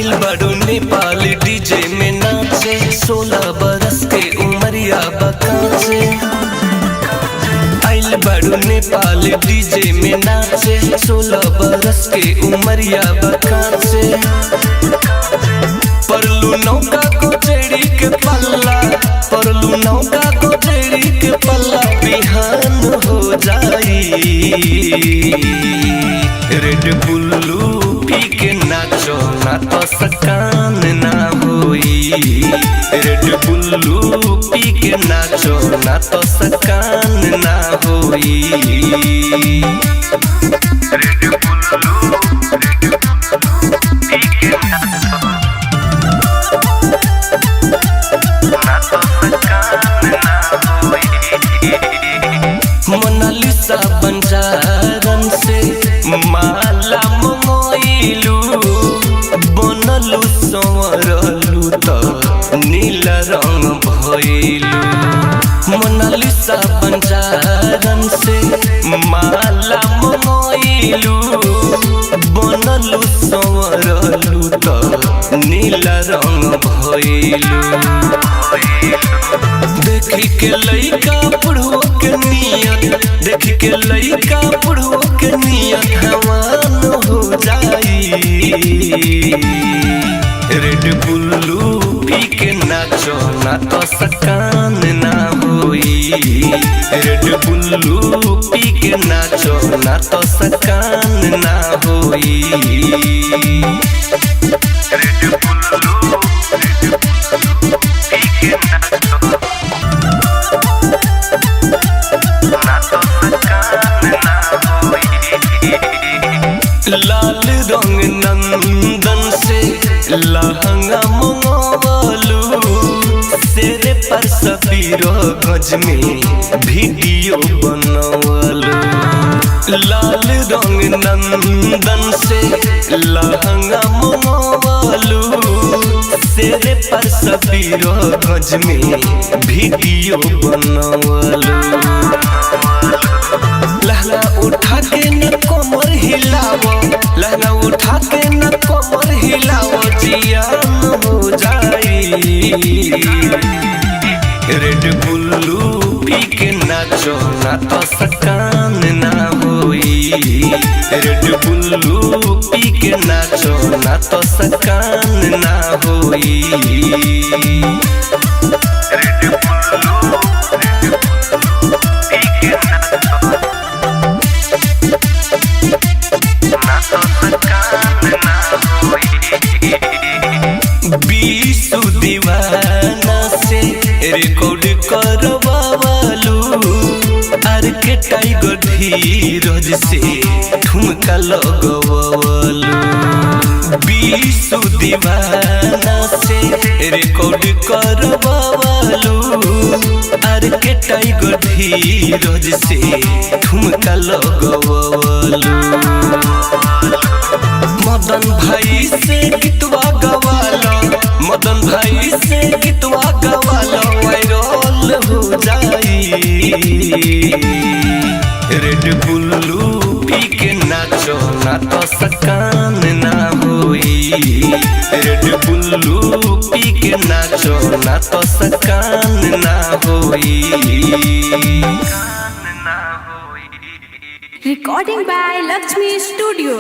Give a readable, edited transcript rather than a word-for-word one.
आइल बड़ू नेपाल डीजे में नाचे 16 बरस के उमरिया बकाचे। आइल बड़ू नेपाल डीजे में नाचे 16 बरस के उमरिया बकाचे। परलू नौका को चढ़ी के पल्ला, परलू नौका को चढ़ी के पल्ला बिहान हो जाई। रेड बुल्लू पी के नाचो ना तो सकान ना होई। रेड बुल्लू पी के नाचो ना तो सकान ना होई। रेड बुल्लू पी के नाचो ना तो सकान ना होई। मोनालिसा बंजारन से माला मंगोइलू, बनलू संवरलू तो नीला रंग भइलू। मोनालिसा बंजारन से माला मंगोइलू, बनलू संवरलू तो नीला रंग भइलू। देखी के लइका बुढ़ो के नियत, देखी के लइका बुढ़ो के नियत हवान हो जाई। रेड बुल्लू पी के नाचो ना तो सकान ना होई। रेड बुल्लू पी के नाचो ना तो सकान ना होई। रेड बुल्लू पी के नाचो ना तो सकान ना होई। लाल रंग नंदन से लहंगा मंगवालू, सेरे पर सफीरो गज में वीडियो बनवालू। लाल रंग नंदन से लहंगा मंगवालू, सेरे पर सफीरो गज में वीडियो बनवालू। लहंगा उठा के न कमर हिलावो, लहंगा उठा के न कमर हिलावो, जियान हो जाई। रेड बुल्लू पी के नाचो ना तो सकान ना होई। रेड बुल्लू पी के नाचो ना तो सकान ना होई। रेड बुल्लू पी के नाचो ना तो सकान ना होई। बीसु दीवाना से रिकॉर्ड करवालू, आर के टाइगर धीरज से ठुमका लगवालू। बीसु दीवाना से रिकॉर्ड करवालू, आर के टाइगर धीरज से ठुमका लगवालू। मदन भाई से गीतवा गवालो, मदन भाई से गीतवा गवालो, वायरल हो जाई। रेड बुल्लू पी के नाचो ना तो सकान ना होई। रेड बुल्लू पी के नाचो ना तो सकान ना होई। Recording by Lakshmi Studio.